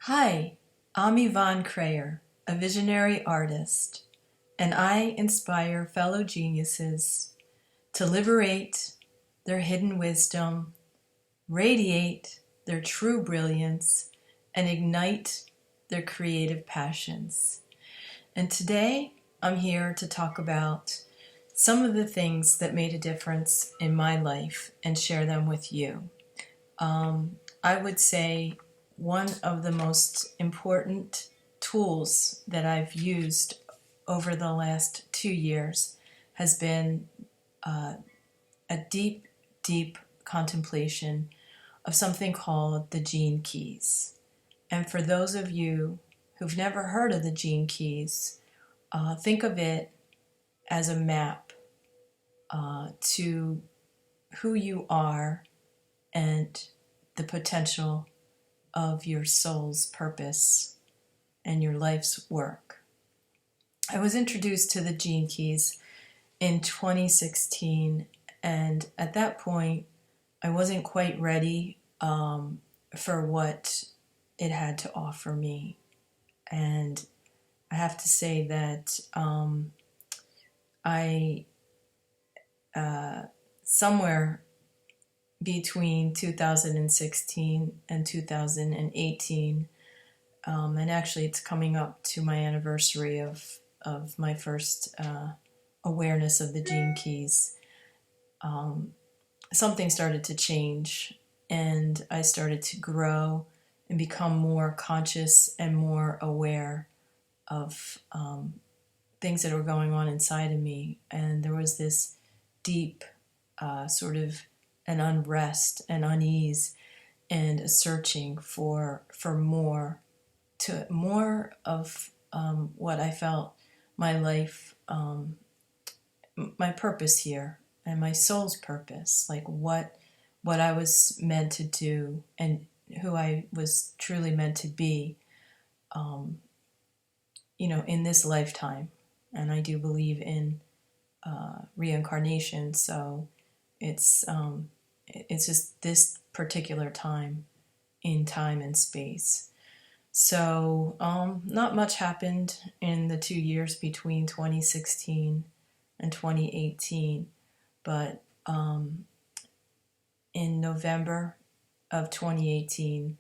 Hi, I'm Yvonne Kraeher, a visionary artist, and I inspire fellow geniuses to liberate their hidden wisdom, radiate their true brilliance, and ignite their creative passions. And today I'm here to talk about some of the things that made a difference in my life and share them with you. I would say one of the most important tools that I've used over the last 2 years has been a deep, deep contemplation of something called the gene keys. And for those of you who've never heard of the gene keys, think of it as a map to who you are and the potential of your soul's purpose and your life's work. I was introduced to the gene keys in 2016, and at that point, I wasn't quite ready for what it had to offer me. And I have to say that I, somewhere between 2016 and 2018, and actually it's coming up to my anniversary of my first awareness of the gene keys, something started to change, and I started to grow and become more conscious and more aware of things that were going on inside of me. And there was this deep sort of an unrest and unease and a searching for more of what I felt my life, my purpose here, and my soul's purpose, like what I was meant to do and who I was truly meant to be, in this lifetime. And I do believe in reincarnation, so it's just this particular time in time and space. So not much happened in the 2 years between 2016 and 2018, but in November of 2018,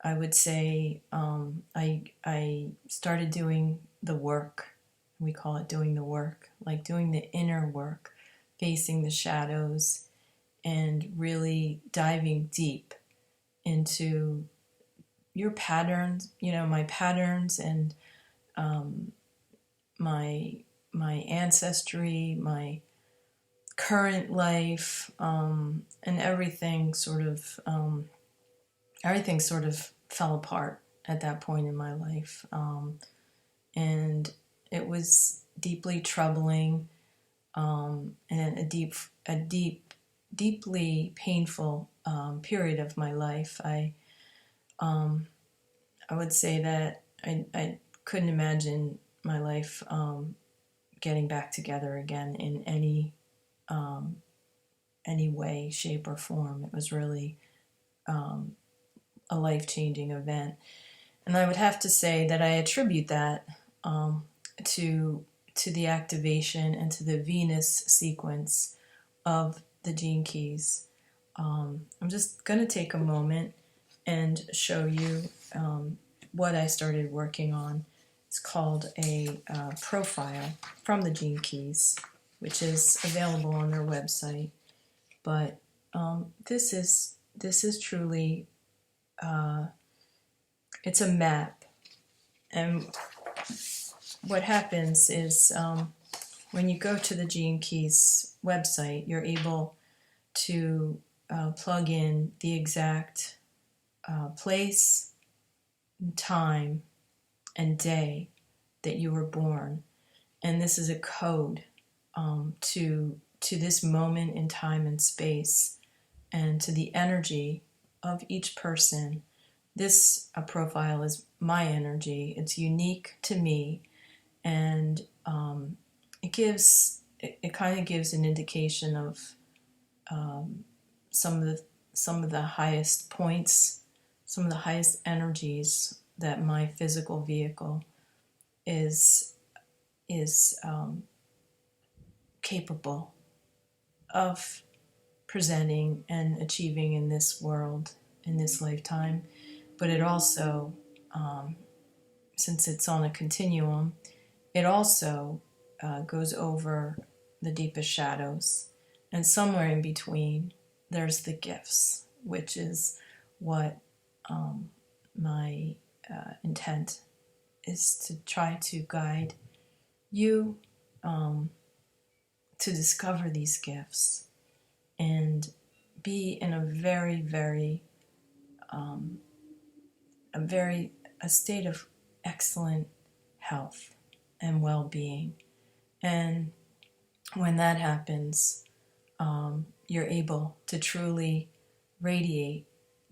I would say I started doing the work. We call it doing the work, like doing the inner work, facing the shadows, and really diving deep into your patterns, my patterns, and my ancestry, my current life, and everything sort of fell apart at that point in my life, and it was deeply troubling, and deeply painful period of my life. I would say that I couldn't imagine my life getting back together again in any way, shape, or form. It was really a life-changing event. And I would have to say that I attribute that to the activation and to the Venus sequence of the gene keys. I'm just going to take a moment and show you what I started working on. It's called a profile from the gene keys, which is available on their website. But this is truly it's a map, and what happens is when you go to the Gene Keys website, you're able to plug in the exact place, time, and day that you were born, and this is a code to this moment in time and space, and to the energy of each person. This profile is my energy. It's unique to me, and it kind of gives an indication of some of the highest points, some of the highest energies that my physical vehicle is capable of presenting and achieving in this world, in this lifetime. But it also, since it's on a continuum, it also goes over the deepest shadows. And somewhere in between, there's the gifts, which is what my intent is to try to guide you to discover these gifts and be in a very, very, a state of excellent health and well-being. And when that happens, you're able to truly radiate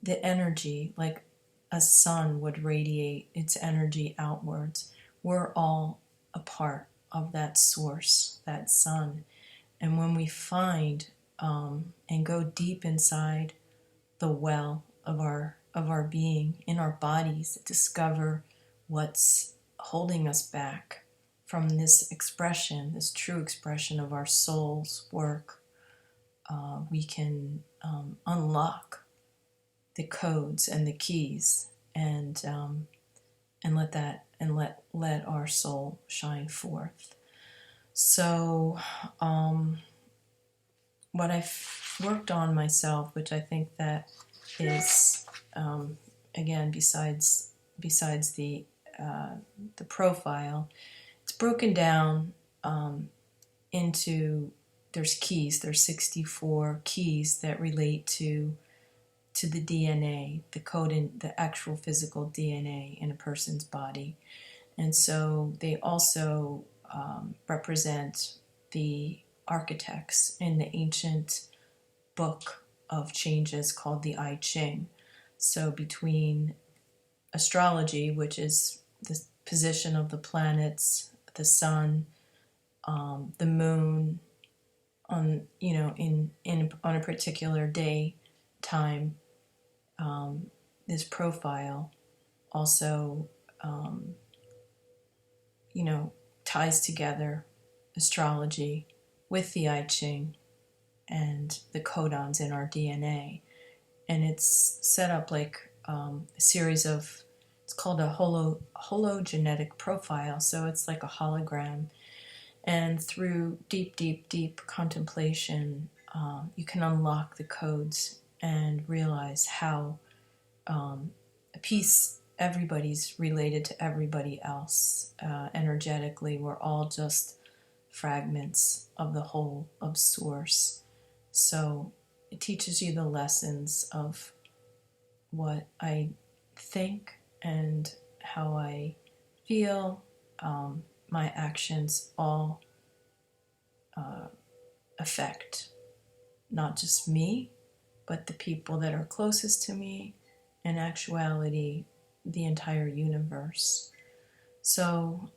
the energy like a sun would radiate its energy outwards. We're all a part of that source, that sun. And when we find and go deep inside the well of our being, in our bodies, discover what's holding us back from this expression, this true expression of our soul's work, we can unlock the codes and the keys, and let our soul shine forth. So, what I've worked on myself, which I think that is, again, besides the profile, it's broken down into, there's 64 keys that relate to the DNA, the code in the actual physical DNA in a person's body. And so they also represent the architects in the ancient book of changes called the I Ching. So between astrology, which is the position of the planets, the sun, the moon, on on a particular day, time, this profile also ties together astrology with the I Ching and the codons in our DNA. And it's set up like a series of, it's called a hologenetic profile. So it's like a hologram. And through deep, deep, deep contemplation, you can unlock the codes and realize how a piece, everybody's related to everybody else. Energetically, we're all just fragments of the whole of Source. So it teaches you the lessons of what I think and how I feel. My actions all affect not just me, but the people that are closest to me, in actuality, the entire universe. So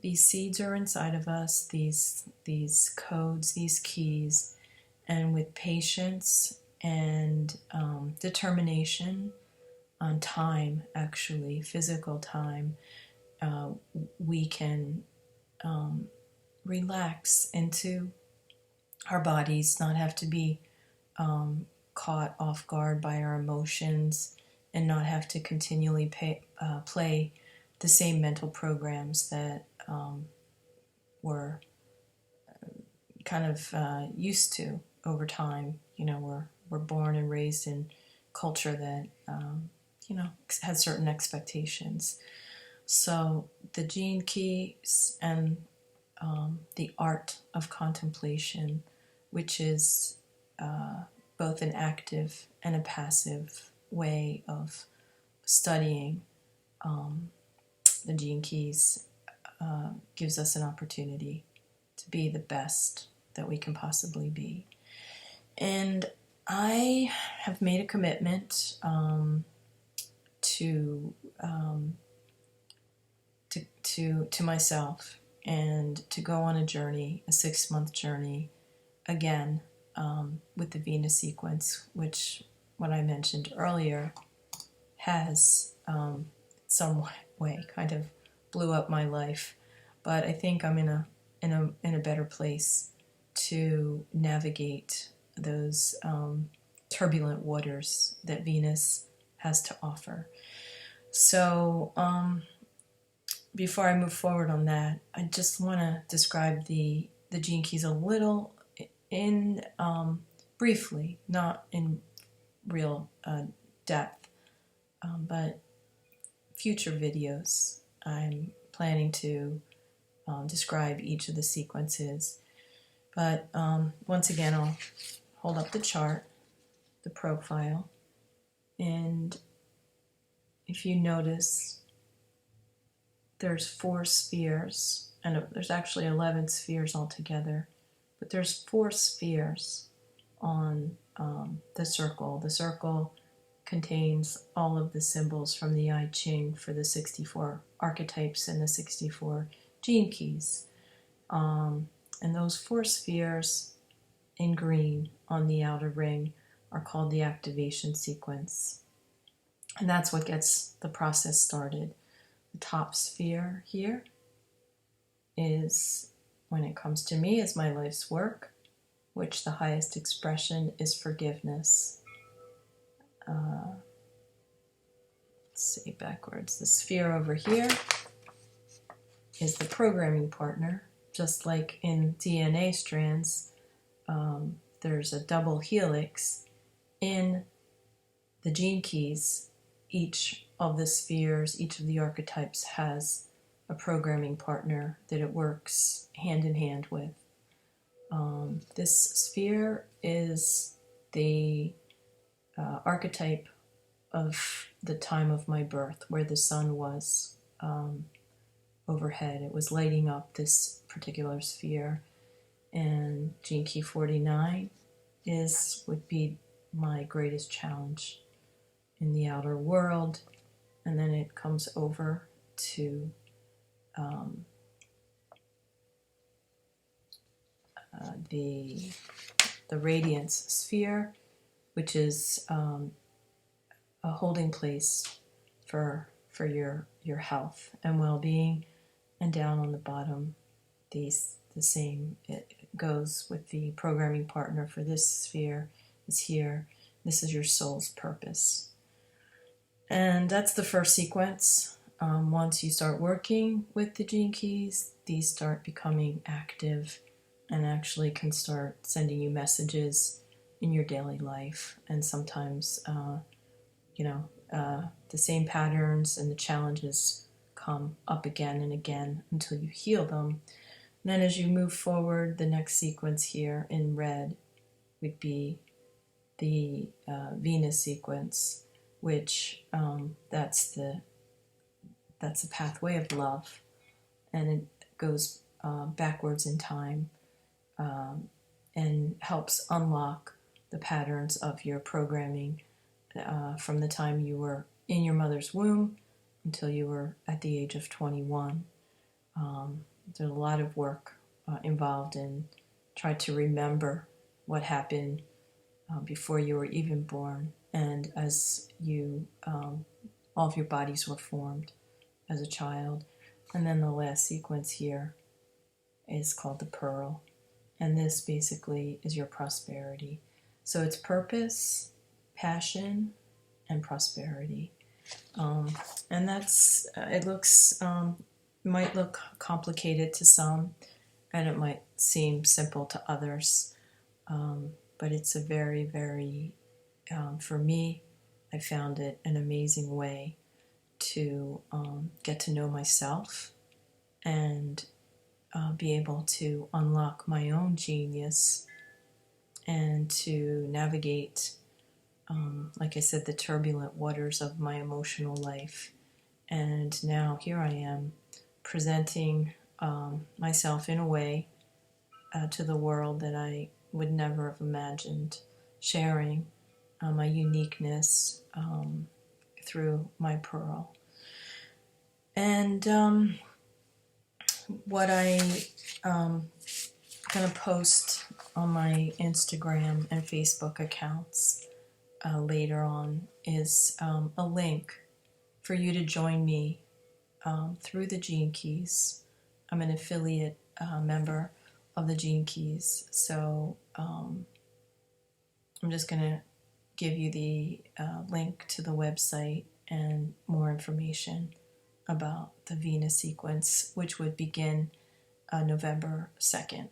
these seeds are inside of us, these codes, these keys, and with patience and determination on time, actually, physical time, we can relax into our bodies, not have to be caught off guard by our emotions, and not have to continually play the same mental programs that we're kind of used to over time. We're born and raised in culture that has certain expectations. So the gene keys and the art of contemplation, which is both an active and a passive way of studying the gene keys, gives us an opportunity to be the best that we can possibly be. And I have made a commitment to myself, and to go on a journey, a 6-month journey, again, with the Venus sequence, which, what I mentioned earlier, has some way, kind of blew up my life. But I think I'm in a better place to navigate those turbulent waters that Venus has to offer. So before I move forward on that, I just want to describe the gene keys a little in briefly, not in real depth, but future videos I'm planning to describe each of the sequences. But once again, I'll hold up the chart, the profile, and if you notice, there's 4 spheres, and there's actually 11 spheres altogether, but there's 4 spheres on the circle. The circle contains all of the symbols from the I Ching for the 64 archetypes and the 64 gene keys. And those 4 spheres in green on the outer ring are called the activation sequence. And that's what gets the process started. The top sphere here is, when it comes to me, is my life's work, which the highest expression is forgiveness. Let's see, backwards. The sphere over here is the programming partner. Just like in DNA strands, there's a double helix. In the gene keys, each of the spheres, each of the archetypes has a programming partner that it works hand in hand with. This sphere is the archetype of the time of my birth, where the sun was overhead. It was lighting up this particular sphere. And gene key 49 would be my greatest challenge in the outer world. And then it comes over to the radiance sphere, which is a holding place for your health and well-being. And down on the bottom, the same. It goes with the programming partner for this sphere is here. This is your soul's purpose. And that's the first sequence. Once you start working with the gene keys, these start becoming active and actually can start sending you messages in your daily life. And sometimes, the same patterns and the challenges come up again and again until you heal them. And then as you move forward, the next sequence here in red would be the Venus sequence, which that's the pathway of love, and it goes backwards in time and helps unlock the patterns of your programming from the time you were in your mother's womb until you were at the age of 21. There's a lot of work involved in trying to remember what happened before you were even born, and as you all of your bodies were formed as a child. And then the last sequence here is called the pearl, and this basically is your prosperity. So it's purpose, passion, and prosperity. And that's it looks might look complicated to some, and it might seem simple to others, but it's a very, very for me, I found it an amazing way to get to know myself and be able to unlock my own genius and to navigate, like I said, the turbulent waters of my emotional life. And now here I am presenting myself in a way to the world that I would never have imagined, sharing my uniqueness through my pearl. And what I going to post on my Instagram and Facebook accounts later on is a link for you to join me through the Gene Keys. I'm an affiliate member of the Gene Keys, so I'm just going to give you the link to the website and more information about the Venus sequence, which would begin November 2nd.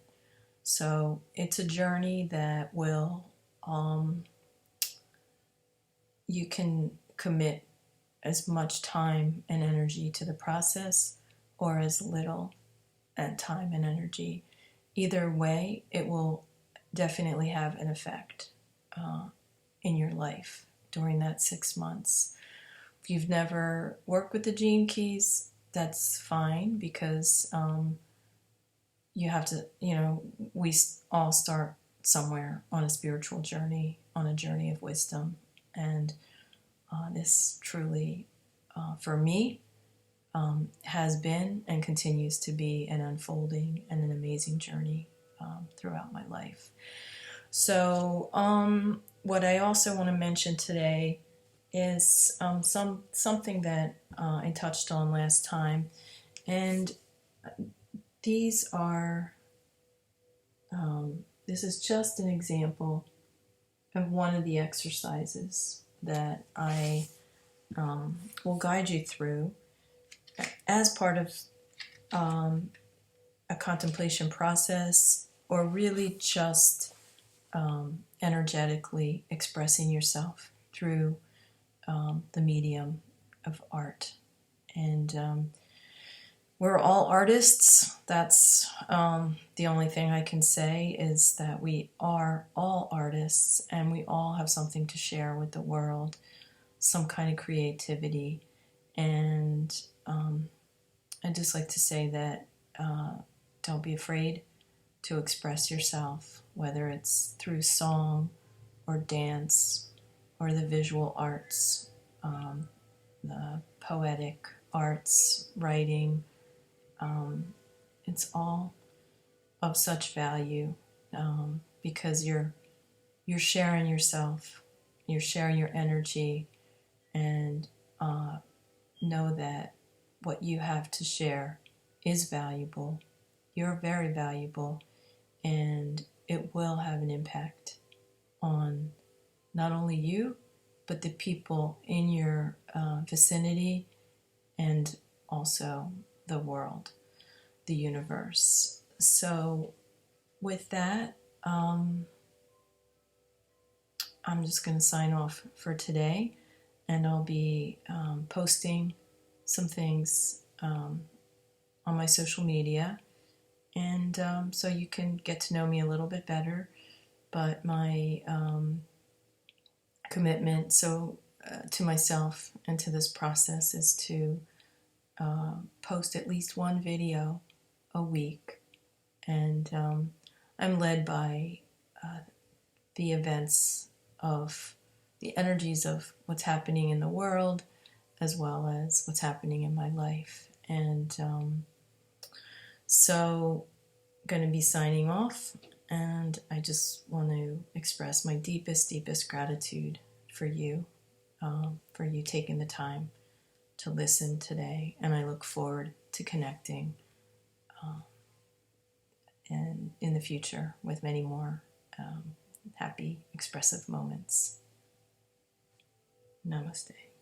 So it's a journey that will, you can commit as much time and energy to the process or as little and time and energy. Either way, it will definitely have an effect in your life during that 6 months. If you've never worked with the Gene Keys, that's fine, because you have to, we all start somewhere on a spiritual journey, on a journey of wisdom. And this truly, for me, has been and continues to be an unfolding and an amazing journey throughout my life. So what I also want to mention today is something that I touched on last time, and these are this is just an example of one of the exercises that I will guide you through as part of a contemplation process, or really just energetically expressing yourself through the medium of art. And we're all artists. That's the only thing I can say, is that we are all artists, and we all have something to share with the world, some kind of creativity. And I'd just like to say that don't be afraid to express yourself, whether it's through song or dance or the visual arts, the poetic arts, writing. It's all of such value because you're sharing yourself, you're sharing your energy, and know that what you have to share is valuable. You're very valuable, and it will have an impact on not only you, but the people in your vicinity, and also the world, the universe. So with that, I'm just going to sign off for today, and I'll be posting some things on my social media, and so you can get to know me a little bit better. But my commitment to myself and to this process is to post at least one video a week, and I'm led by the events of the energies of what's happening in the world, as well as what's happening in my life. And so going to be signing off, and I just want to express my deepest gratitude for you taking the time to listen today, and I look forward to connecting and in the future with many more happy, expressive moments. Namaste.